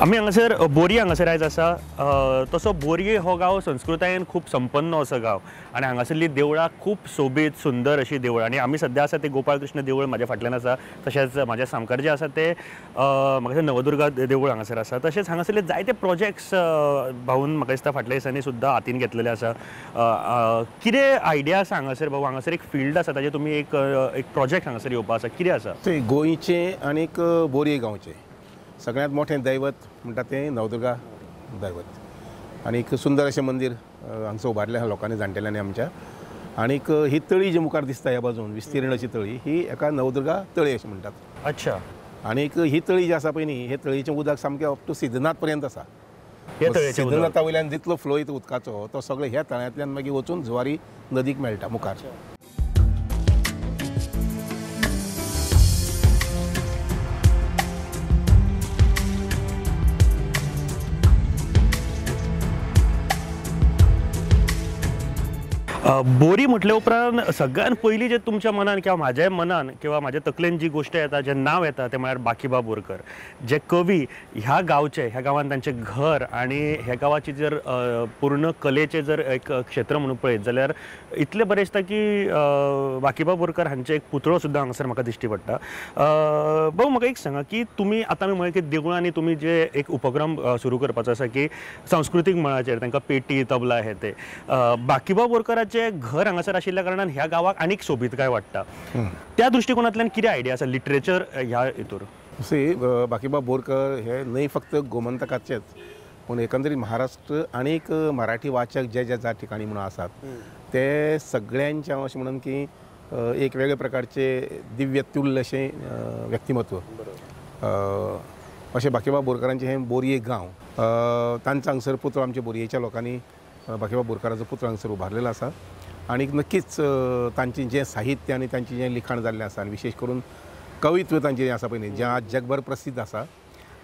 आम्ही हांगासर बोरये हांगासर आयज आसा तसो बोरये हो गांव संस्कृतायेन खूब संपन्न असो गांव आनी हांगासरली देवळां खूब सोबीत सुंदर अशी देवळां आनी आमी सद्या आसा ते गोपाळ कृष्ण देवूळ म्हाज्या फाटल्यान आसा तशेंच म्हाज्या सामकार जे आसा ते म्हाका नवदुर्गा देवूळ हांगासर आसा तशेंच हांगासरले जायते प्रोजेक्ट्स भाऊन म्हाका दिसता फाटल्या दिसांनी सुद्दां हातीन घेतलेले आसा कितें आयडिया आसा हांगासर भाऊ हांगासर एक फील्ड आसा ताजे तुमी एक प्रोजेक्ट हांगासर येवपा आसा कितें आसा ते गोंयचें आनीक बोरये गांवचें सगळ्यांत मोठें दैवत म्हणटा तें नवदुर्गा दैवत आनीक सुंदर अशें मंदीर हांगसर उबारलें आसा लोकांनी जाणटेल्यांनी आमच्या आनीक ही तळी जी मुखार दिसता ह्या बाजून विस्तीर्ण अशी तळी ही एका नवदुर्गा तळी अशें म्हणटात। अच्छा आनीक ही तळी जी आसा पळय न्ही हे तळयेचें उदक सामकें अप टू सिद्धनाथ पर्यंत आसा। सिद्धनाथा वयल्यान जितलो फ्लो येता उदकाचो तो सगळो ह्या तळ्यांतल्यान मागीर वचून जुवारी नदीक मेळटा मुखार। बोरी म्हटल्या उपरांत सगळ्यात पयलीं जे तुमच्या मनान किंवा म्हाज्याय मनान किंवा म्हाज्या तकलेन जी गोष्ट येता जे नांव येता ते म्हळ्यार बाकीबा बोरकर जे कवी ह्या गांवचे ह्या गांवांत तांचें घर आनी ह्या गांवाची जर पूर्ण कलेचें जर एक क्षेत्र म्हणून पळयत जाल्यार इतलें बरें दिसता की बाकीबा बोरकर हांचे एक पुतळो सुद्दां हांगासर म्हाका दिश्टी पडटा। भाऊ म्हाका एक सांगा की तुमी आतां आमी म्हळें की देवळांनी तुमी जे एक उपक्रम सुरू करपाचो आसा की सांस्कृतीक मळाचेर तांकां पेटी तबला हे ते बाकीबा बोरकराचे घर हांगासर आशिल्ल्या कारणान ह्या गांवाक आनीक सोबीतकाय वाडटा त्या दृश्टिकोनांतल्यान कितें आयडिया आसा लिटरेचर ह्या हितूर बाकीबा बोरकर हे न्हय फक्त गोमंतकाचेच पूण एकंदरीत महाराष्ट्र आनीक मराठी वाचक जे ज्या ठिकाणी म्हणून आसात ते सगळ्यांचे हांव अशें म्हणून की एक वेगळे प्रकारचे दिव्य तुल्य अशें व्यक्तिमत्व अशें बाकीबा बोरकरांचें हें बोरये गांव तांचो हांगसर पुतळो आमच्या बोरयेच्या लोकांनी बाकीबा बोरकाराचो पुतळो हांगसर उबारलेलो आसा आनी नक्कीच तांचें जें साहित्य आनी तांचें जें लिखाण जाल्लें आसा आनी विशेश करून कवित्व तांचें जें आसा पळय न्ही जें आज जगभर प्रसिद्ध आसा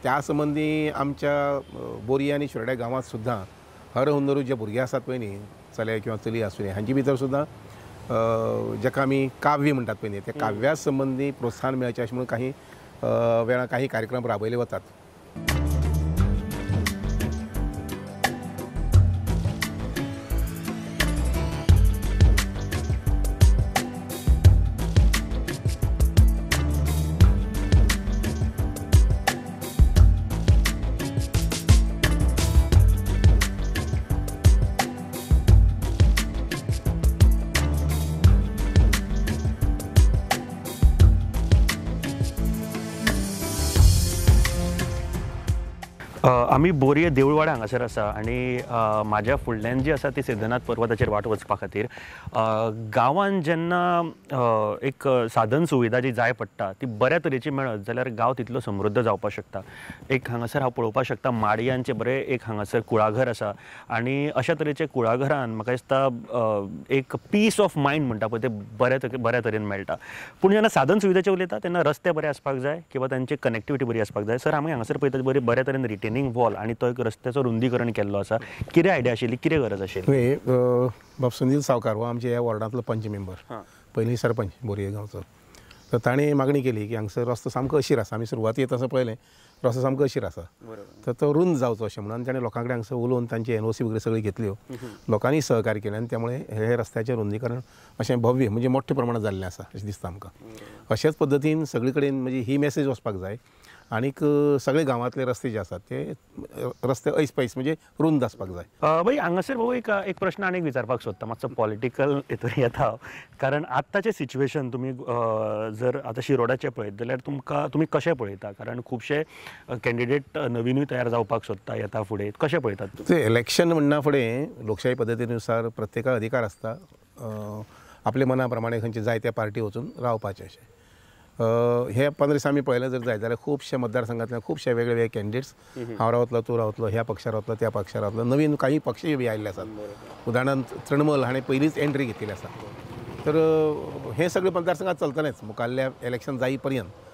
त्या संबंदी आमच्या बोरये आनी शिरोड्या गांवांत सुद्दां हर हुनरू जे भुरगे आसात पळय न्ही चले किंवा चली आसूं हांचे भितर सुद्दां जेका आमी काव्य म्हणटात पळय न्ही त्या काव्या संबंदी प्रोत्साहन मेळचें अशें म्हणून काही वेळा काही कार्यक्रम राबयले वतात। आमी बोरये देवळवाडा हांगासर आसा आनी म्हाज्या फुडल्यान जी आसा ती सिद्धनाथ पर्वताचेर वाट वचपा खातीर गांवांत जेन्ना एक साधन सुविधा जी जाय पडटा ती बऱ्या तरेची मेळत जाल्यार गांव तितलो समृद्ध जावपाक शकता। एक हांगासर हांव पळोवपाक शकता माडयांचें बरें एक हांगासर कुळाघर आसा आनी अशा तरेच्या कुळाघरान म्हाका दिसता एक पीस ऑफ मायंड म्हणटा पळय ते बऱ्या तरेन मेळटा। पूण जेन्ना साधन सुविधाचें उलयता तेन्ना रस्ते बरे आसपाक जाय किंवा तांची कनेक्टिविटी बरी आसपाक जाय। सर आमी हांगासर पळयता बऱ्या तरेन रिटेनिंग वॉल आनी तो एक रस्त्याचो रुंदीकरण केल्लो आसा कितें आयडिया आशिल्ली कितें गरज आशिल्ली? बाब सुनील सावकार हो आमच्या ह्या वॉर्डांतलो पंच मेंबर पयलीं सरपंच बोरये गांवचो तर ताणें मागणी केली की हांगसर रस्तो सामको अशीर आसा आमी सुरवातेक तसो पळयलें रस्तो सामको अशीर आसा तर तो रुंद जावचो अशें म्हणून ताणें लोकां कडेन हांगसर उलोवन तांची एनओसी वगैरे सगळी घेतल्यो लोकांनी सहकार्य केलें आनी त्यामुळे हे रस्त्याचें रुंदीकरण अशें भव्य म्हणजे मोठ्या प्रमाणात जाल्लें आसा अशें दिसता आमकां। अशेंच पद्दतीन सगळे कडेन म्हणजे ही मेसेज वचपाक जाय आनीक सगळे गांवांतले रस्ते जे आसात ते रस्ते ऐस पैस म्हणजे रुंद आसपाक जाय। भाई हांगासर भाऊ एक प्रश्न आनीक विचारपाक सोदता मातसो पॉलिटिकल हितून येता कारण आत्ताचें सिच्युएशन तुमी जर आतां शिरोडाचें पळयत जाल्यार तुमी कशें पळयता कारण खुबशे कॅन्डिडेट नवीनूय तयार जावपाक सोदता येता फुडें कशें पळयतात? ते इलेक्शन म्हणना फुडें लोकशाही पद्दतीनुसार प्रत्येकाक अधिकार आसता आपल्या मना प्रमाणे खंयचे जाय त्या पार्टी वचून रावपाचें अशें हे 15 दीस आमी पळयलें जर जाय जाल्यार खुबशे मतदारसंघांतल्यान खुबशे वेगळे वेगळे कॅन्डिडेट्स हांव रावतलो तूं रावतलो ह्या पक्षार रावतलो त्या पक्षार रावतलो नवीन काही पक्षय बी आयिल्ले आसात उदाहरणार्थ तृणमूल हाणें पयलींच एंट्री घेतिल्ली आसा तर हे सगळे मतदारसंघात चलतलेंच मुखाल्ल्या इलेक्शन जाय पर्यंत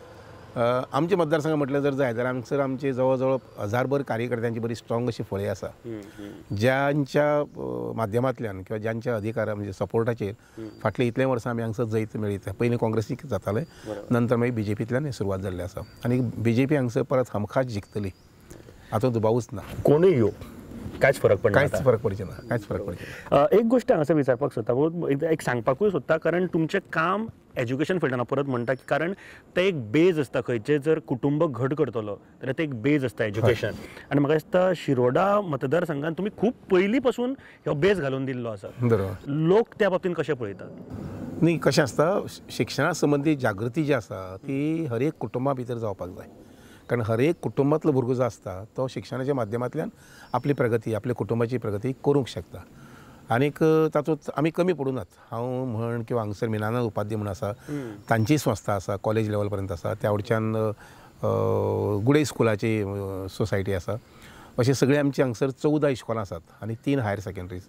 आमचे मतदारसंघ म्हटलें जर जाय जाल्यार हांगसर आमचे जवळ जवळ 1000 कार्यकर्त्यांची बरी स्ट्रॉंग अशी फळी आसा ज्यांच्या माध्यमांतल्यान किंवा ज्यांच्या अधिकारा म्हणजे सपोर्टाचेर फाटले इतले वर्सां आमी हांगसर जैत मेळयता पयलीं काँग्रेसीक जाताले नंतर मागीर बीजेपींतल्यान सुरवात जाल्ली आसा आनी बीजेपी हांगसर परत हमखास जिखतली हातूंत दुबावूच ना. कोणूय येवं कांयच फरक पडना. कांयच फरक पडचे ना, कांयच फरक पडचे ना. एक गोष्ट हांगासर विचारपाक सोदता, एक सांगपाकूय सोदता, कारण तुमचें काम एज्युकेशन फिल्डान परत म्हणटा की कारण तें एक बेज आसता. खंयचें जर कुटुंब घट करतलो जाल्यार तें एक बेज आसता एज्युकेशन. आनी म्हाका दिसता शिरोडा मतदारसंघान तुमी खूब पयलीं पासून हो बेज घालून दिल्लो आसा. बरोबर. लोक त्या बाबतींत कशें पळयतात? न्ही, कशें आसता, शिक्षणा संबंदी जागृती जी आसा ती हर एक कुटुंबा भितर जावपाक जाय. कारण हर एक कुटुंबातलो भुरगो जो आसता तो शिक्षणाच्या माध्यमांतल्यान आपली प्रगती, आपल्या कुटुंबाची प्रगती करूंक शकता. आनीक तातूंत आमी कमी पडूं नात. हांव म्हण किंवा हांगसर मिनानंद उपाध्याय म्हूण आसा, तांची संस्था आसा, कॉलेज लेवल पर्यंत आसा. त्या वयच्यान गुडे स्कुलाची सोसायटी आसा. अशें सगळे आमचे हांगसर 14 इश्कोलां आसात आनी 3 हायर सेकंडरीज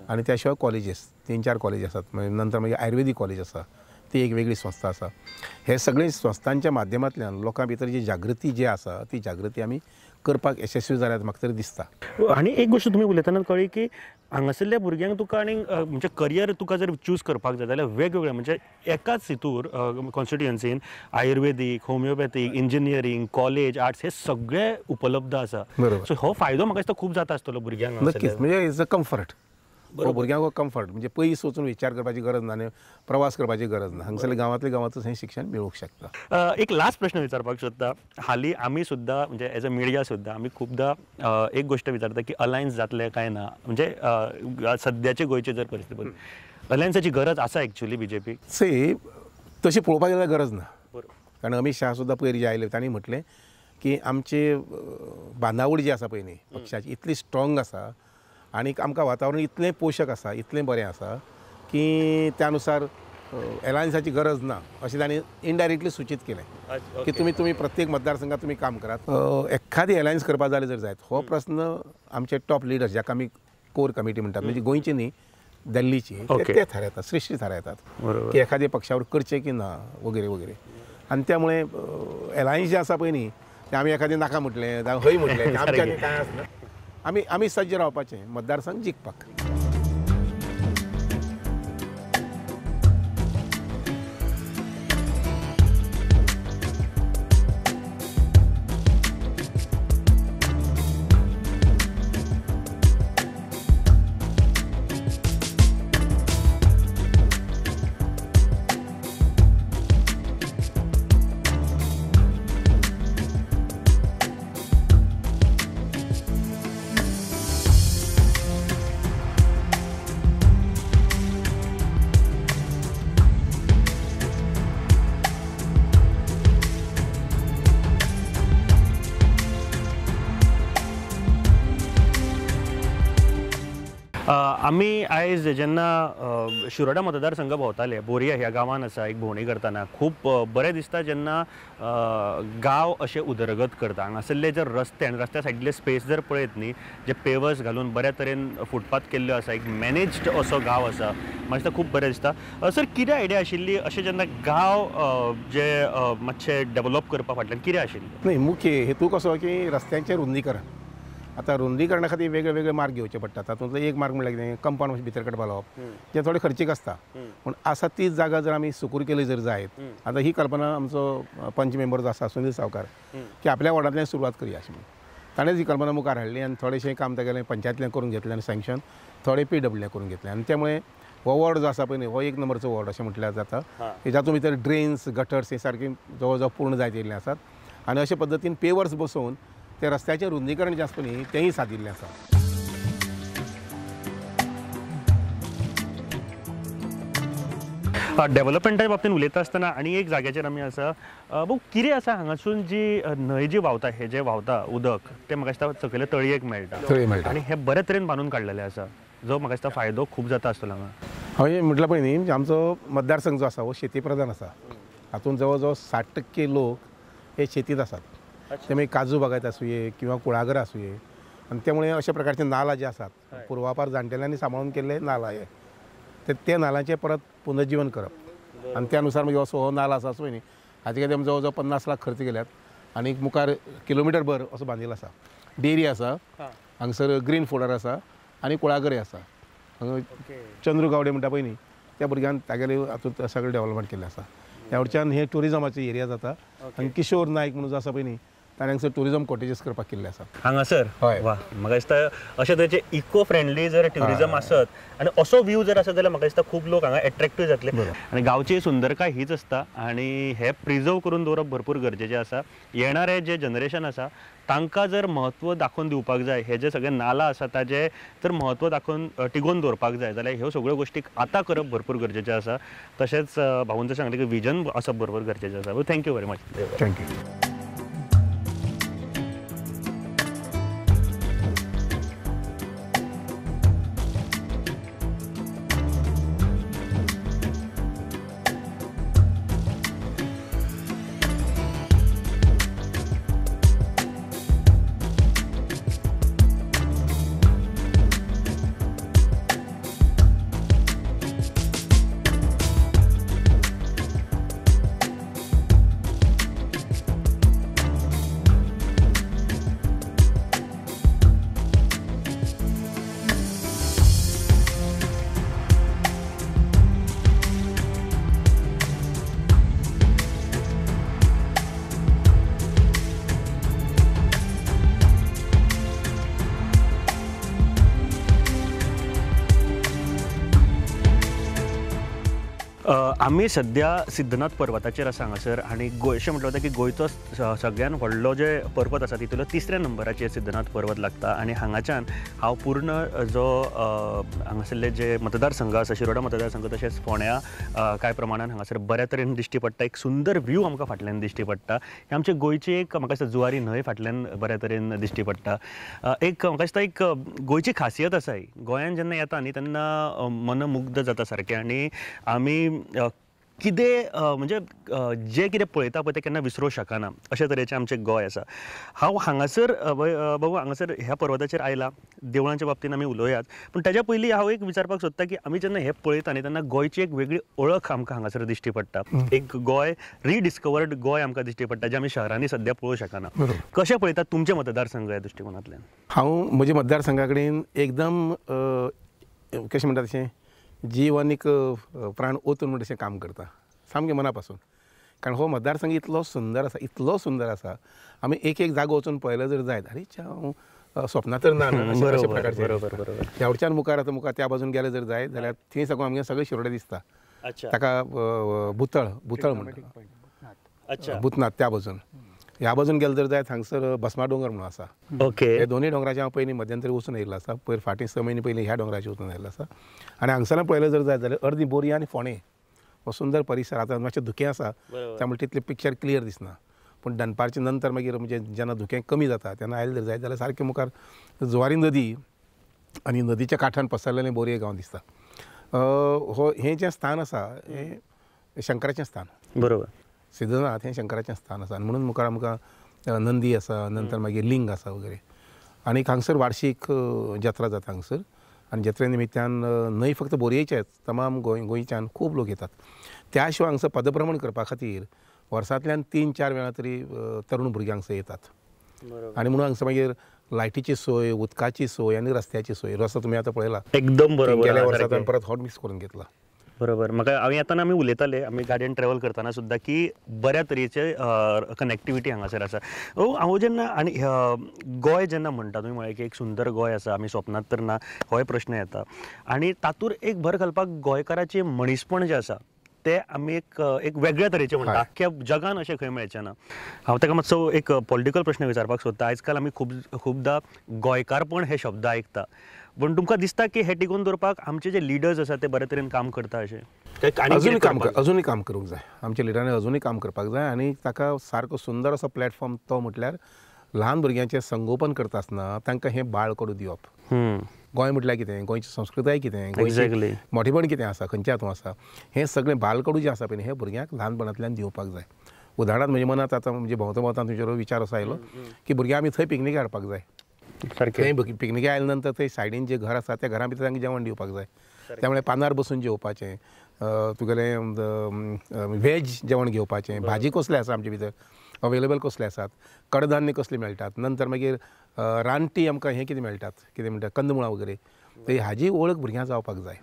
आनी त्या शिवाय कॉलेजीस 3-4 कॉलेज आसात. नंतर मागीर आयुर्वेदीक कॉलेज आसा, ती एक वेगळी संस्था आसा. हे सगळे संस्थांच्या माध्यमांतल्यान लोकां भितर जी जागृती जी आसा ती जागृती आमी करपाक यशस्वी जाल्यात म्हाका तरी दिसता. आनी एक गोश्ट तुमी उलयतना कळ्ळी की हांगासरल्या भुरग्यांक तुका आनी म्हणजे करियर तुका जर चूज करपाक जाय जाल्यार वेगवेगळे म्हणजे एकाच हितूर कॉन्स्टिट्युएन्सीन आयुर्वेदीक, होमिओपॅथीक, इंजिनियरींग, कॉलेज, आर्ट्स हे सगळे उपलब्ध आसा. सो हो फायदो म्हाका दिसता खूब जाता आसतलो भुरग्यांक. नक्कीच, म्हणजे इज अ कम्फर्ट. भुरग्यांक कम्फर्ट म्हणजे पयस वचून विचार करपाची गरज ना आनी प्रवास करपाची गरज ना. हांगसरल्या गांवांतल्या गांवांतूच हें शिक्षण मेळूंक शकता. एक लास्ट प्रश्न विचारपाक सोदता. हालीं आमी सुद्दां म्हणजे एज अ मिडिया सुद्दां आमी खुबदां एक गोश्ट विचारता की अलायन्स जातले काय ना. म्हणजे सद्याचे गोंयचे जर परिस्थिती पळयली अलायन्साची गरज आसा एक्चुअली बीजेपी? तशी पळोवपाक गेल्यार गरज ना. कारण अमित शाह सुद्दां पयर जे आयले तांणी म्हटलें की आमचे बांदावळ जी आसा पळय न्ही पक्षाची इतली स्ट्रॉंग आसा आनी आमकां वातावरण इतलें पोशक आसा, इतलें बरें आसा की त्या अनुसार एलायन्साची गरज ना अशें तांणी इनडायरेक्टली सूचित केलें की तुमी प्रत्येक मतदारसंघात तुमी काम करात. एखादी एलायन्स करपाक जाले जर जायत हो प्रश्न आमचे टॉप लिडर्स जाका आमी कोर कमिटी म्हणटात म्हणजे गोंयची न्ही दिल्लीची ते थारायतात, श्रेष्ठी थारायतात की एखाद्या पक्षावर करचे की ना वगैरे वगैरे. आनी त्यामुळे एलायन्स जे आसा पळय न्ही ते आमी एखादें नाका म्हटलें हय म्हटलें आमच्या कांय आसना. आमी सज्ज रावपाचें मतदारसंघ जिखपाक. आमी आयज जेन्ना शिरोडा मतदारसंघ भोंवताले, बोरये ह्या गांवांत आसा एक भोंवडी करतना खूब बरें दिसता जेन्ना गांव अशें उदरगत करता. हांगासरले जर रस्ते आनी रस्त्या सायडीले स्पेस जर पळयत न्ही जे पेवर्स घालून बऱ्या तरेन फुटपाथ केल्ल्यो आसा, एक मॅनेज्ड असो गांव आसा, म्हाका दिसता खूब बरें दिसता. सर कितें आयडिया आशिल्ली अशें जेन्ना गांव जे मातशे डेवलप करपा फाटल्यान कितें आशिल्लें? न्ही, मुख्य हेतू कसो की रस्त्यांचें रुंदीकरण. आतां रुंदीकरणा खातीर वेगळे वेगळे मार्ग घेवचे पडटा. तातूंतलो एक मार्ग म्हणल्यार कितें कंपाउंड भितर काडपाक लावप जे थोडे खर्चीक आसता. पूण आसा तीच जागा जर आमी सुकूर केली जर जायत. आतां ही कल्पना आमचो पंच मेंबर जो आसा सुनील सावकार की आपल्या वॉर्डांतल्यान सुरवात करया अशी म्हणून ताणेंच ही कल्पना मुखार हाडली आनी थोडेशें काम तेगेलें पंचायतल्यान करून घेतलें आनी सँक्शन थोडे PWL करून घेतलें. आनी त्यामुळे हो वॉर्ड जो आसा पळय न्ही हो 1 नंबरचो वॉर्ड अशें म्हटल्यार जाता. तातूंत भितर ड्रेन्स गटर्स हे सारके जवळ जवळ पूर्ण जायत येयल्ले आसात आनी अशे पद्दतीन पेवर्स बसोवन ते रस्त्याचें रुंदीकरण जें आसा न्ही तेंय सादिल्लें आसा. डेव्हलपमेंटाच्या बाबतींत उलयता आसतना आनी एक जाग्याचेर आमी आसा. भाऊ कितें आसा हांगासून जी न्हंय जी व्हांवता हे जे व्हांवता उदक तें म्हाका दिसता सकयल्या तळयेक मेळटा आनी हे बरे तरेन बांदून काडलेलें आसा जो म्हाका दिसता फायदो खूब जाता आसतलो हांगा. हांवें म्हटलां पळय न्ही आमचो मतदारसंघ जो आसा हो शेती प्रधान आसा. हातूंत जवळ जवळ 60% लोक हे शेतीत आसात. ते मागीर काजू बागायत आसूये किंवा कुळागर आसूये आनी त्यामुळे अशा प्रकारचे नाला जे आसात पूर्वापार जाणटेल्यांनी सांबाळून केल्ले नाला हे ते नालांचें परत पुनर्जीवन करप आनी त्या अनुसार मागीर असो हो नाला आसा पळय न्ही हाजे खातीर जवळ जवळ 50 लाख खर्च केल्यात आनी मुखार किलोमिटर भर असो बांदिल्लो आसा. डेरी आसा हांगसर ग्रीन फोल्डर आसा आनी कुळागरय आसा. चंद्रू गावडे म्हणटा पळय न्ही त्या भुरग्यान तागेले हातूंत सगळें डेव्हलपमेंट केल्लें आसा. ह्या वयच्यान हे टुरिजमाची एरिया जाता. आनी किशोर नायक म्हणून जो आसा पळय न्ही आनी हांगसर ट्युरिजम कॉटेजीस करपाक केल्ले आसा हांगासर हय. वा म्हाका दिसता अशें तरेचे इको फ्रेंडली जर ट्युरिजम आसत आनी असो व्यू जर आसत जाल्यार म्हाका दिसता खूब लोक हांगा एट्रॅक्टीव जातले आनी गांवची सुंदरकाय हीच आसता आनी हे प्रिजर्व करून दवरप भरपूर गरजेचें आसा. येणारे जे जनरेशन आसा तांकां जर म्हत्व दाखोवन दिवपाक जाय, हे जे सगळे नाला आसा ताजे जर म्हत्व दाखोवन टिकोवन दवरपाक जाय जाल्यार ह्यो सगळ्यो गोश्टी आतां करप भरपूर गरजेचें आसा. तशेंच भाऊन जर सांगलें की विजन आसप बरोबर गरजेचें आसा. Thank you very much. थँक्यू. आमी सध्या सिद्धनाथ पर्वताचेर आसा हांगासर आनी अशें म्हटलें वता की गोंयचो सगळ्यान व्हडलो जे पर्वत आसा तितूंतलो 3ऱ्या नंबराचेर सिद्धनाथ पर्वत लागता आनी हांगाच्यान हांव पूर्ण जो हांगासरले जे मतदारसंघ आसा शिरोडा मतदारसंघ तशेंच फोंड्या कांय प्रमाणान हांगासर बऱ्या तरेन दिश्टी पडटा. एक सुंदर व्यू आमकां फाटल्यान दिश्टी पडटा. हे आमचे गोंयची एक म्हाका दिसता जुवारी न्हंय फाटल्यान बऱ्या तरेन दिश्टी पडटा. एक म्हाका दिसता एक गोंयची खासियत आसा ही. गोंयान जेन्ना येता न्ही तेन्ना मन मुग्ध जाता सारकें आनी आमी कितें म्हणजे जे कितें पळयता पळय तें केन्ना विसरूं शकना अशे तरेचें आमचें गोंय आसा. हांव हांगासर बाबू हांगासर ह्या पर्वताचेर आयला, देवळांच्या बाबतीन आमी उलोवयात, पूण ताच्या पयलीं हांव एक विचारपाक सोदता की आमी जेन्ना हें पळयता न्ही तेन्ना गोंयची एक वेगळी ओळख आमकां हांगासर दिश्टी पडटा. एक गोंय रिडिस्कवर्ड गोंय आमकां दिश्टी पडटा जें आमी शहरांनी सद्या पळोवंक शकना. कशें पळयतात तुमचे मतदारसंघ ह्या दृश्टिकोनांतल्यान? हांव म्हज्या मतदारसंघा कडेन एकदम कशें म्हणटा तशें जीव आनीक प्राण ओतून म्हणटा तशें काम करता सामकें मना पासून. कारण हो मतदारसंघ इतलो सुंदर आसा आमी एक जागो वचून पळयलो जर जायत अरे हांव स्वप्नां तर ना अशे प्रकारचे. ह्यावटच्यान मुखार आतां मुखार त्या बाजून गेले जर जायत जाल्यार थंय साकून आमगे सगळें शिरोडे दिसता. ताका बुतळ म्हणटा भूतनाथ त्या बाजून. ह्या बाजून गेले जर जायत हांगसर भस्मा दोंगर म्हणून आसा. हे दोनूय दोंगराचेर हांव पयलीं मध्यंतरी वचून येयल्लो आसा. पयर फाटीं 6 म्हयने पयलीं ह्या दोंगराचेर वचून येयल्लो आसा. आनी हांगसर पळयलें जर जायत जाल्यार अर्दी बोरये आनी फोंडे हो सुंदर परिसर. आतां मातशें धुकें आसा त्यामुळे तितलें पिक्चर क्लियर दिसना, पूण दनपारचे नंतर मागीर म्हणजे जेन्ना धुकें कमी जाता तेन्ना आयलें जर जायत जाल्यार सारकें मुखार जुवारी नदी आनी नदीच्या काठान पसरलेलें बोरये गांव दिसता. हें जें स्थान आसा हें शंकराचें स्थान. बरोबर. सिद्धनाथ हें शंकराचें स्थान आसा आनी म्हणून मुखार आमकां नंदी आसा, नंतर मागीर लिंग आसा वगैरे. आनी हांगसर वार्षिक जत्रा जाता हांगसर आनी जत्रे निमित्यान न्हय फक्त बोरयेचेच तमाम गोंयच्यान खूब लोक येतात. त्या शिवाय हांगसर पदभ्रमण करपा खातीर वर्सांतल्यान 3-4 वेळा तरी तरूण भुरगे हांगसर येतात. आनी म्हणून हांगसर मागीर लायटीची सोय, उदकाची सोय आनी रस्त्याची सोय. रस्तो तुमी आतां पळयला एकदम बरोबर. गेल्या वर्सांत परत हॉट मिक्स करून घेतला. बरोबर. म्हाका हांव येताना आमी उलयताले आमी गाडयेन ट्रॅवल करतना सुद्दां की बऱ्या तरेचे कनेक्टिविटी हांगासर आसा. हांव जेन्ना आनी गोंय जेन्ना म्हणटा तुमी म्हळें की एक सुंदर गोंय आसा आमी स्वप्नांत तर ना होय प्रश्न येता आनी तातूंत एक भर घालपाक गोंयकाराचें मनीसपण जें आसा ते आमी एक वेगळ्या तरेचें म्हणटा. आख्ख्या जगान अशें खंय मेळचें ना. हांव ताका मातसो एक पॉलिटिकल प्रश्न विचारपाक सोदता. आयज काल आमी खुबदां गोंयकारपण हे शब्द आयकता, पण तुमकां दिसता की हे टिकोवन दवरपाक आमचे जे लिडर्स आसा ते बरे तरेन काम करता अशें? अजूनय काम करूंक जाय. आमच्या लिडरांनी अजूनय काम करपाक जाय आनी ताका सारको सुंदर असो प्लॅटफॉर्म तो म्हटल्यार ल्हान भुरग्यांचें संगोपन करता आसतना तांकां हें बाळ करून दिवप. गोंय म्हटल्यार कितें, गोंयची संस्कृताय कितें, गोंयचें मोठेपण कितें आसा, खंयच्या हातूंत आसा, हें सगळें बालकडू जें आसा पळय हें भुरग्यांक ल्हानपणांतल्यान दिवपाक जाय. उदाहरणांत म्हज्या मनांत आतां म्हणजे भोंवता तुमचेर विचार असो आयलो की भुरग्यांक आमी थंय पिकनिके हाडपाक जाय. थंय पिकनिके आयले नंतर थंय सायडीन जें घर आसा त्या घरा भितर तांकां जेवण दिवपाक जाय. त्यामुळे पानार बसून जेवपाचें, तुगेलें व्हेज जेवण घेवपाचें, भाजी कसली आसा आमचे भितर अवेलेबल कसले आसात, कडधान्य कसले मेळटात, नंतर मागीर रानटी आमकां हें कितें मेळटात, कितें म्हणटा कंदमुळां वगैरे, तर हाजी वळख भुरग्यांक जावपाक जाय.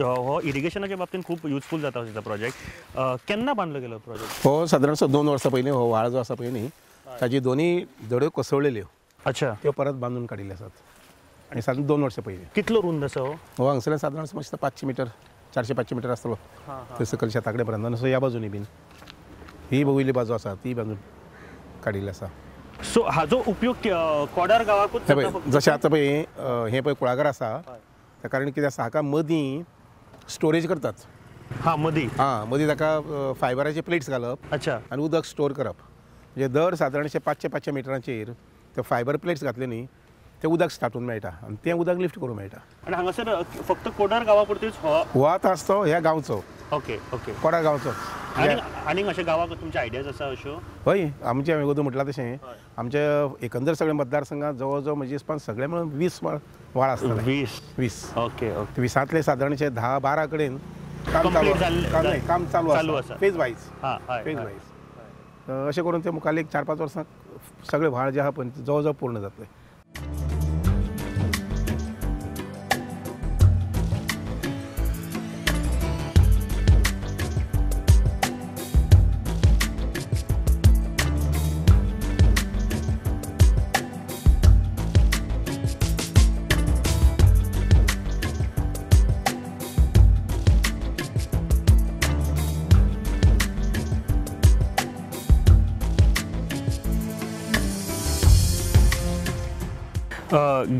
हो इरिगेशनाच्या बाबतीत खूप युजफूल जाता हो प्रोजेक्ट. केन्ना बांदलो गेलो प्रोजेक्ट? हो सादारण 2 वर्सां पयलीं हो व्हाळ जो आसा पळय न्ही ताजी दोनी दड्यो कोसळलेल्यो अच्छा. त्यो परत बांदून काडिल्ले आसात आनी सादारण 2 वर्सां पयलीं. कितलो रुंद आसा हो? हो हांगसरल्यान सादारण मातशें 500 मीटर 400-500 मीटर आसतलो थंय सकयल शेता कडेन पर्यंत. आनी ह्या बाजूनी बीन ही वयली बाजू आसा ती बाजून काडिल्ली आसा. सो हाजो उपयोग कोडार गांवाकूच हे जाता पळय फक्त? जशें आतां पळय हें पळय कुळागर आसा त्या कारण कितें आसा हाका मदीं स्टोरेज करतात. हा मदीं. हां मदीं ताका फायबराचे प्लेट्स घालप अच्छा. आनी उदक स्टोर करप. म्हणजे दर सादारणशे 500 मिटरांचेर ते फायबर प्लेट्स घातले न्ही ते उदक साठून मेळटा आनी तें उदक लिफ्ट करूंक मेळटा. आणि हांगासर फक्त कोडार गांवा पुरतीच हो? हो आतां आसतो ह्या गांवचो ओके ओके. कोडा गांवचो. आनीक अशें गांवाक तुमचे आयडियाज आसा अश्यो? हय आमचे हांवें गोदू म्हटलां तशें आमच्या एकंदर सगळ्या मतदारसंघात जवळ जवळ म्हजे हिसपान सगळे मेळून 20 व्हाळ आसतले. 20. Okay okay. 20तले सादारणशे 10-12 कडेन काम Complete काम चालू चालू आसा आसा. Phase wise. हां हय फेज हय. वायज अशें करून ते मुखाल्ले 4-5 वर्सांक सगळे व्हाळ जे आहा पळय जवळ जवळ पूर्ण जातले.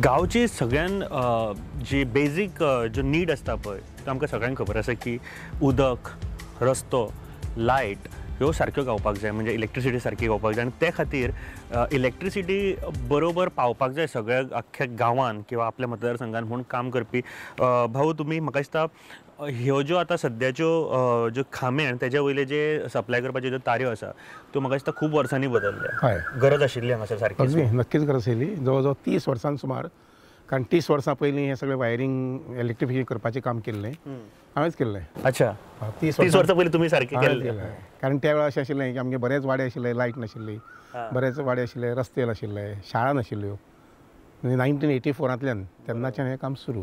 गांवची सगळ्यान जी बेजीक जो नीड आसता पळय तो आमकां सगळ्यांक खबर आसा की उदक, रस्तो, लायट ह्यो सारक्यो गावपाक जाय, म्हणजे इलेक्ट्रिसिटी सारकी गावपाक जाय. आनी ते खातीर इलेक्ट्रिसिटी बरोबर पावपाक जाय सगळ्या आख्ख्या गांवांत किंवा आपल्या मतदारसंघात म्हणून काम करपी भाऊ तुमी म्हाका दिसता ह्यो ज्यो आतां सद्याच्यो ज्यो खांबे आनी तेज्या वयले जे सप्लाय करपाच्यो ज्यो ताऱ्यो आसा त्यो म्हाका दिसता खूब वर्सांनी बदलल्या. हय गरज आशिल्ली हांगासर सारकी. अगदी नक्कीच गरज आशिल्ली. जवळ जवळ 30 वर्सां सुमार कारण 30 वर्सां पयलीं हें सगळें वायरींग इलेक्ट्रिफिकेशन करपाचें काम केल्लें हांवेंच केल्लें. अच्छा. 30 वर्सां पयलीं तुमी सारकें हांवेंच केल्लें. केल्लें. कारण त्या वेळार अशें आशिल्लें की आमगे बरेच वाडे आशिल्ले, लायट नाशिल्ली, बरेच वाडे आशिल्ले, रस्ते नाशिल्ले, शाळा नाशिल्ल्यो. म्हणजे 1984तल्यान तेन्नाच्यान हें काम सुरू.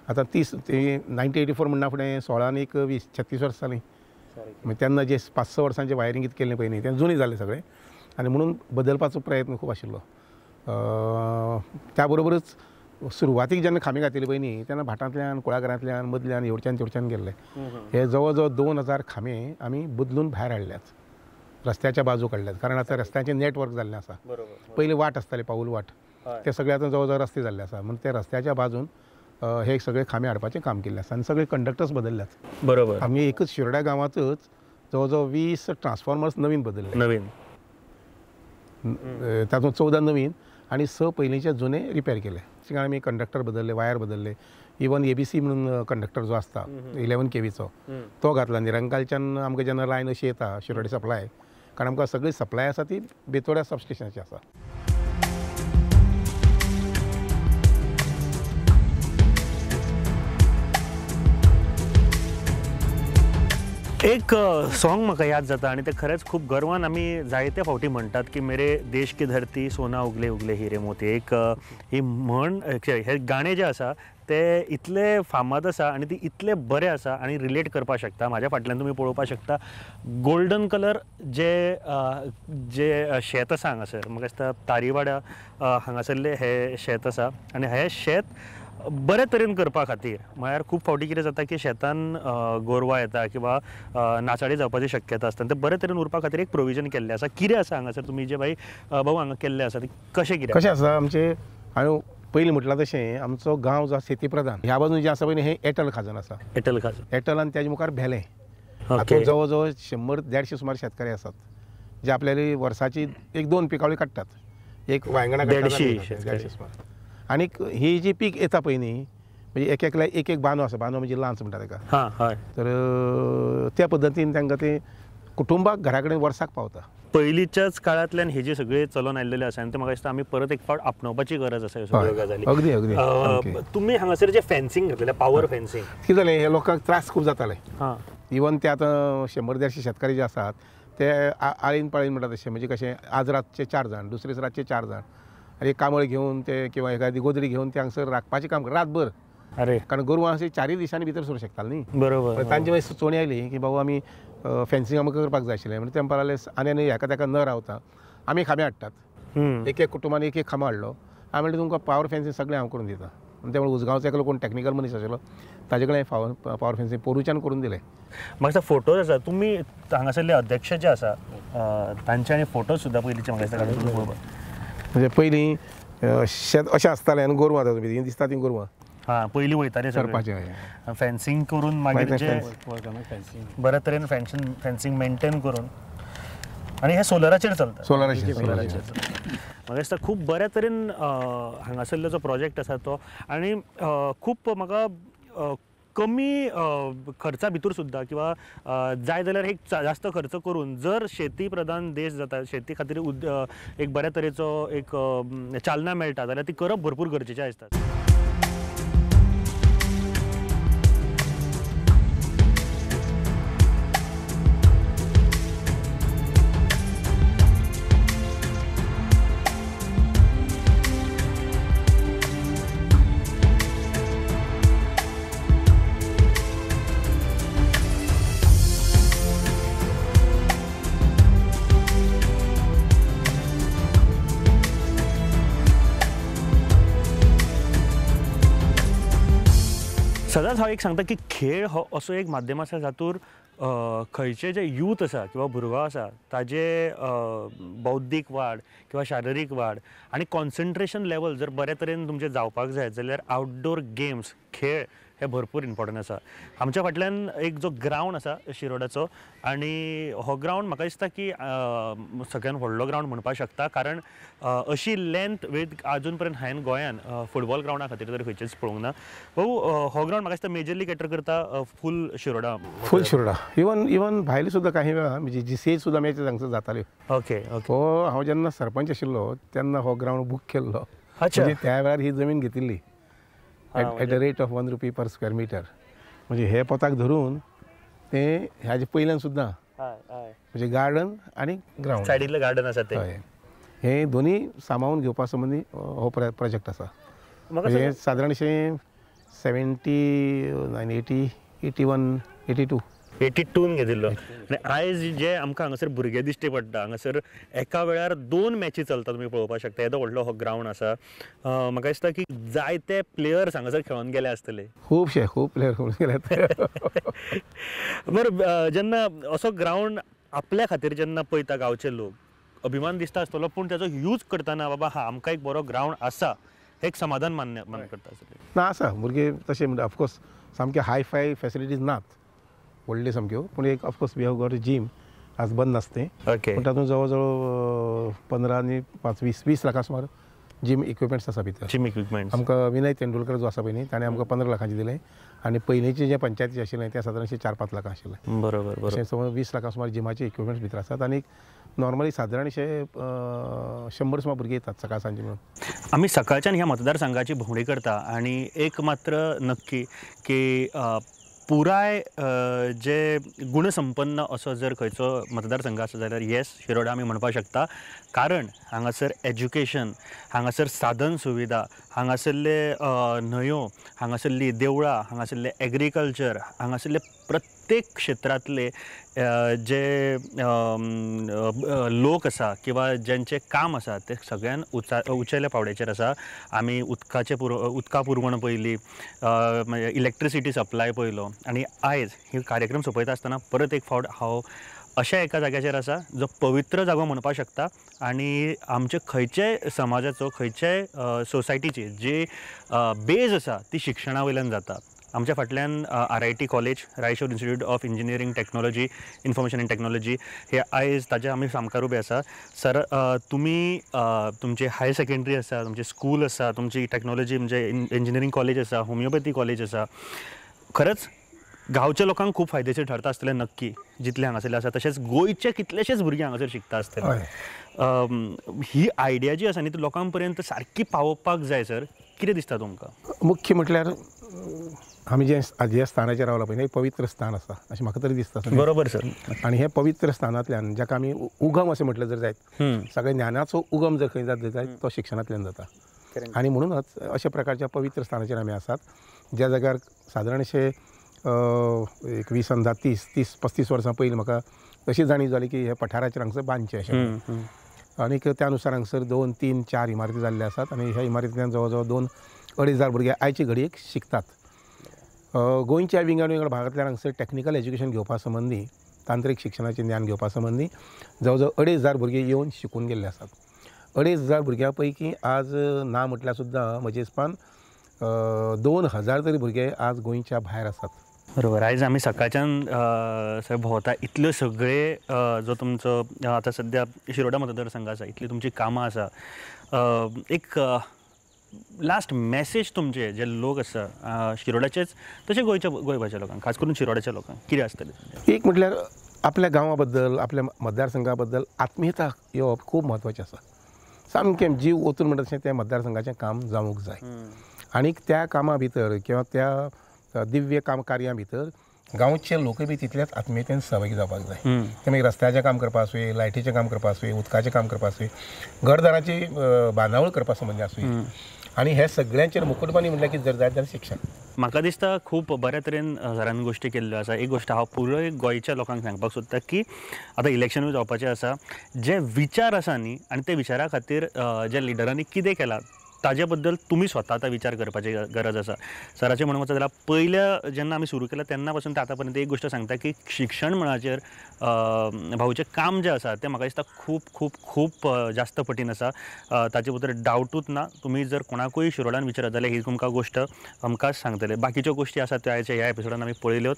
आतां 1984 म्हणना फुडें 16 आनी 20 36 वर्सां जालीं. मागीर तेन्ना जे 5-6 वर्सांचें वायरींग कितें केल्लें पळय न्ही तें जुनी जालें सगळें आनी म्हणून बदलपाचो प्रयत्न खूब आशिल्लो. त्या बरोबरच सुरवातीक जेन्ना खांबे घातिल्ले पळय न्ही तेन्ना भाटांतल्यान कुळागरांतल्यान मदल्यान हेवटच्यान तेवटच्यान गेल्ले. हे जवळ जवळ 2000 खांबे आमी बदलून भायर हाडल्यात, रस्त्याच्या बाजू काडल्यात. कारण आतां रस्त्याचें नेटवर्क जाल्लें आसा. पयलीं वाट आसताले पाऊल वाट ते सगळे आतां जवळ जवळ रस्ते जाल्ले आसा. म्हणून ते रस्त्याच्या बाजून हे सगळे खांबे हाडपाचें काम केल्लें आसा आनी सगळे कंडक्टर्स बदलल्यात. बरोबर. आमी एकच शिरोड्या गांवांतच जवळ जवळ 20 ट्रान्सफॉर्मर्स नवीन बदलले. नवीन तातूंत 14 नवीन आनी 6 पयलींचे जुने रिपेर केले. थिंगा आमी कंडक्टर बदलले, वायर बदलले. इवन ABC म्हणून कंडक्टर जो आसता 11 KVचो तो घातला. निरंकालच्यान आमकां जेन्ना लायन अशी येता शिरोडी सप्लाय कारण आमकां सगळी सप्लाय आसा ती बेतोड्या सबस्टेशनाची आसा. एक सॉंग म्हाका याद जाता आनी ते खरेंच खूब गर्वान आमी जायते फावटी म्हणटात की मेरे देश की धरती सोना उगले उगले हिरे मोती. एक ही म्हण हे गाणें जें आसा ते इतले फामाद आसा आनी ती इतले बरें आसा आनी रिलेट करपाक शकता. म्हाज्या फाटल्यान तुमी पळोवपाक शकता गोल्डन कलर जे जे शेत आसा हांगासर म्हाका दिसता तारीवाड्या हांगासरलें हें शेत आसा आनी हें शेत बरे तरेन करपा खातीर म्हळ्यार खूब फावटी कितें जाता की शेतान गोरवां येता किंवा नाचाडी जावपाची शक्यता आसता ते बरे तरेन उरपा खातीर एक प्रोविजन केल्लें आसा. कितें आसा हांगासर तुमी जे भाई भाऊ हांगा केल्लें आसा ते कशें आसा आमचे हांवें पयलीं म्हटलां तशें आमचो गांव जो शेती प्रधान ह्या बाजून जें आसा पळय हे एटल खाजन आसा. एटल खाजन. एटल आनी तेजे मुखार भेलें. हातूंत जवळ जवळ 100-150 सुमार शेतकरी आसात जे आपल्याली वर्साची 1-2 पिकावळी काडटात. एक वांयगणां 150 सुमार. आनी ही जी पीक येता पळय न्ही म्हणजे एक बांदो आसा. बांदो म्हणजे लांच म्हणटा ताका. तर त्या पद्दतीन तांकां ते कुटुंबाक घरा कडेन वर्साक पावता. पयलींच्याच काळांतल्यान हे जे सगळे चलून आयिल्लें आसा आनी ते म्हाका दिसता आमी परत एक फावट आपणावपाची गरज आसा ह्यो सगळ्यो गजाली. अगदी अगदी. तुमी हांगासर जे फेन्सिंग घातलेलें पावर फेन्सिंग कितें जालें हे लोकांक त्रास खूब जाताले. इवन ते आतां 100-150 शेतकारी जे आसात ते आळीन पाळीन म्हणटा तशें म्हणजे कशें आज रातचे 4 जाण दुसरे दीस रातचे 4 जाण आनी एक कांबळ घेवन ते किंवा एखादी गोदडी घेवन ते हांगसर राखपाचें काम रातभर अरे कारण गोरवां अशी 4 दिसांनी भितर सरूंक शकताली न्ही. बरोबर. तांची मागीर सुचोवणी आयली की बाबा आमी फेन्सिंग आमकां करपाक जाय आशिल्लें. म्हणजे तेंपां लागलें आनी हेका तेका न रावता आमी खांबे हाडटात. एक कुटुंबान एक खांबो हाडलो. हांवें म्हणलें तुमकां पावर फेन्सिंग सगळें हांव करून दितां. आनी त्यामुळे उजगांवचो एकलो कोण टॅक्निकल मनीस आशिल्लो ताजे कडेन पावर फेन्सिंग पोरूच्यान करून दिलें. म्हाका फोटोज आसा तुमी हांगासरले अध्यक्ष जे आसा तांचे आनी फोटोज सुद्दां पयलींचे म्हाका दिसता काडून पळोवपाक. म्हणजे पयलीं शेत अशें आसतालें आनी गोरवां जाता ती दिसता ती गोरवां पयलीं वयताले करपाचें फेन्सिंग करून मागीर जे बऱ्या तरेन फेन्सिंग मेंटेन करून आनी हे सोलराचेर चलता. सोलाराचेर म्हाका दिसता खूब बऱ्या तरेन हांगासरलो जो प्रोजेक्ट आसा तो आनी खूब म्हाका कमी खर्चा भितर सुद्दां किंवा जाय जाल्यार एक जास्त खर्च करून जर शेती प्रधान देश जाता शेती खातीर एक बऱ्या तरेचो एक चालना मेळटा जाल्यार ती करप भरपूर गरजेचें आसता. सदांच हांव एक सांगता की खेळ हो असो एक माध्यम आसा जातूर खंयचे जे यूथ आसा किंवा भुरगो आसा ताजे बौद्धीक वाड किंवा शारिरीक वाड आनी कॉन्सन्ट्रेशन लेवल जर बऱ्या तरेन तुमचें जावपाक जाय जाल्यार आउटडोर गेम्स खेळ हे भरपूर इम्पॉर्टंट आसा. आमच्या फाटल्यान एक जो ग्रावंड आसा शिरोडाचो आनी हो ग्रावंड म्हाका दिसता की सगळ्यान व्हडलो ग्रावंड म्हणपाक शकता कारण अशी लेंथ विथ आजून पर्यंत हांवें गोंयान फुटबॉल ग्रावंडा खातीर तरी खंयचेच पळोवंक ना. हो ग्रावंड म्हाका दिसता मेजरली कॅटर करता फूल शिरोडा. फूल शिरोडा इवन भायले सुद्दां काही वेळा म्हणजे GCA सुद्दां मॅच हांगसर जाताल्यो. ओके हो हांव जेन्ना सरपंच आशिल्लो तेन्ना हो ग्रावंड बूक केल्लो. म्हणजे त्या वेळार ही जमीन घेतिल्ली एट द रेट ऑफ ₹1 पर स्क्वेअर मिटर. म्हणजे हे पोताक धरून ते ह्याचे पयल्यान सुद्दां म्हणजे गार्डन आनी ग्रावंड सायडीतले गार्डन आसा ते हे दोनी सांबाळून घेवपा संबंदी हो प्रोजेक्ट आसा. म्हणजे सादारणशें 70, 81, 82 घेतिल्लो. आनी आयज जे आमकां हांगासर भुरगे दिश्टी पडटा हांगासर एका वेळार 2 मॅची चलता तुमी पळोवपाक शकता. येदो व्हडलो हो ग्रावंड आसा. म्हाका दिसता की जायते प्लेयर्स हांगासर खेळून गेले आसतले. खूब प्लेयर खेळून गेले. बरं जेन्ना असो ग्रावंड आपल्या खातीर जेन्ना पळयता गांवचे लोक अभिमान दिसता आसतलो पूण ताचो यूज करतना बाबा आमकां एक बरो ग्रावंड आसा हे एक समाधान मान्य करता आसतले. ना आसा भुरगे तशें म्हणजे ऑफकोर्स सामके हाय फाय फॅसिलिटीज नात व्हडल्यो सामक्यो पूण एक of course we have got gym आज बंद नासतें. पूण तातूंत जवळ जवळ 15 आनी 20 लाखां सुमार जिम इक्विपमेंट्स आसा भितर. जिम इक्विपमेंट्स आमकां विनय तेंडुलकर जो आसा पळय न्ही ताणें आमकां 15 लाखांचे दिलें आनी पयलींचें जें पंचायतीचें आशिल्लें तें सादारणशें 4-5 लाखां आशिल्लें. बरोबर. अशें समज 20 लाखां सुमार जिमाचे इक्विपमेंट्स भितर आसात आनी नॉर्मली सादारणशे 100 सुमार भुरगे येतात सकाळ सांजे म्हणून. आमी सकाळच्यान ह्या मतदारसंघाची भोंवडी करता आनी एक मात्र नक्की की पुराय जे गुणसंपन्न असो जर खंयचो मतदारसंघ आसा जाल्यार येस शिरोडा आमी म्हणपाक शकता. कारण हांगासर एज्युकेशन हांगासर साधन सुविधा हांगासरले न्हंयो हांगासरलीं देवळां हांगासरलें एग्रीकल्चर हांगासरले प्रत्येक क्षेत्रांतले जे लोक आसा किंवा जेंचें काम आसा तें सगळ्यान उंचेल्या पावड्याचेर आसा. आमी उदका पुरवण पयली इलेक्ट्रिसिटी सप्लाय पयलो आनी आयज ही कार्यक्रम सोंपयता आसतना परत एक फावट हांव अशा एका जाग्याचेर आसा जो पवित्र जागो म्हणपाक शकता आनी आमचे खंयच्याय समाजाचो खंयच्याय सोसायटीची जी बेज आसा ती शिक्षणा वयल्यान जाता. आमच्या फाटल्यान RIT college Raichur institute of engineering technology information end technology हे आयज ताचे आमी सामकार उबे आसा. सर तुमी तुमचे हायर सेकंडरी आसा तुमचे स्कूल आसा तुमची टेक्नॉलॉजी म्हणजे इंजिनियरींग कॉलेज आसा होमिओपॅथी कॉलेज आसा. खरंच गांवच्या लोकांक खूब फायदेशीर ठरता आसतलें नक्की जितले हांगासरले आसा. तशेंच गोंयचे कितलेशेच भुरगे हांगासर शिकता आसतले. ही आयडिया जी आसा न्ही ती लोकां पर्यंत सारकी पावोवपाक जाय. सर कितें दिसता तुमकां? मुख्य म्हटल्यार आमी जे स्थानाचेर रावला पळय एक पवित्र स्थान आसा अशें म्हाका तरी दिसता. बरोबर सर. आनी हे पवित्र स्थानांतल्यान जाका आमी उगम अशें म्हटलें जर जायत सगळ्या ज्ञानाचो उगम जर खंय जाता जायत तो शिक्षणांतल्यान जाता. आणि म्हणूनच अशा प्रकारच्या पवित्र स्थानाचेर आमी आसात ज्या जाग्यार सादारण अशे एक 20-30-35 वर्सां पयलीं म्हाका अशी जाणीव जाली की हे पठाराचेर हांगसर बांदचें अशें आनीक त्या अनुसार हांगसर 2-3-4 इमारती जाल्ले आसात आनी ह्या इमारतींतल्यान जवळ जवळ 2-2.5 भुरगे आयचे घडयेक शिकतात। गोंयच्या वेगवेगळ्या भागांतल्यान हांगसर टॅक्निकल एज्युकेशन घेवपा संबंदी तांत्रीक शिक्षणाचें ज्ञान घेवपा संबंदी जवळ जवळ 2.5 भुरगे येवन शिकून गेल्ले आसात। 2.5 भुरग्यां पैकी आज ना म्हटल्यार सुद्दां म्हजे हिसपान 2000 तरी भुरगे आज गोंयच्या भायर आसात। बरोबर। आयज आमी सकाळच्यान भोंवता इतल्यो सगळे जो तुमचो आतां सद्या शिरोडा मतदारसंघ आसा इतली तुमची कामां आसा, एक लास्ट मॅसेज तुमचे जे लोक आसा शिरोडाचेच तशें गोंयच्या लोकांक खास करून शिरोडाच्या लोकांक कितें आसतलें? एक म्हटल्यार आपल्या गांवा बद्दल आपल्या मतदारसंघा बद्दल आत्मीयता येवप खूब म्हत्वाचें आसा। सामकें जीव ओतून म्हणटा तशें त्या मतदारसंघाचें काम जावंक जाय आनीक त्या कामा भितर किंवा त्या दिव्य काम कार्यां भितर गांवचे लोकूय बी तितलेच आत्मीयतेन सहभागी जावपाक जाय। ते मागीर रस्त्याचें काम करपा आसूं, लायटीचें काम करपा आसूं, उदकाचें काम करपा आसूं, घरदाराची बांदावळ करपा संबंदी आसूं आनी हे सगळ्यांचेर मुकुटबानी म्हटल्यार कितें जर जाय जाल्यार शिक्षण। म्हाका दिसता खूब बऱ्या तरेन सरान गोश्टी केल्ल्यो आसा। एक गोश्ट हांव पुराय गोंयच्या लोकांक सांगपाक सोदता की आतां इलेक्शनूय जावपाचें आसा, जे विचार आसा न्ही आनी ते विचारा खातीर जे लिडरांनी कितें केलां ताजे बद्दल तुमी स्वता आतां विचार करपाची गरज आसा। सराचें म्हणून वचत जाल्यार पयल्या जेन्ना आमी सुरू केलें तेन्ना पासून ते आतां पर्यंत एक गोश्ट सांगता की शिक्षण मळाचेर भाऊचें काम जें आसा तें म्हाका दिसता खूब खूब खूब जास्त पटीन आसा। ताचे भितर डावटूच ना। तुमी जर कोणाकूय शिरोडान विचारत जाल्यार ही तुमकां गोश्ट आमकांच सांगतले। बाकीच्यो गोश्टी आसात त्यो आयच्या ह्या एपिसोडान आमी पळयल्योत।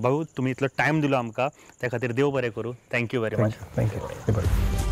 भाऊ तुमी इतलो टायम दिलो आमकां त्या खातीर देव बरें करूं। Thank you very much. थँक्यू।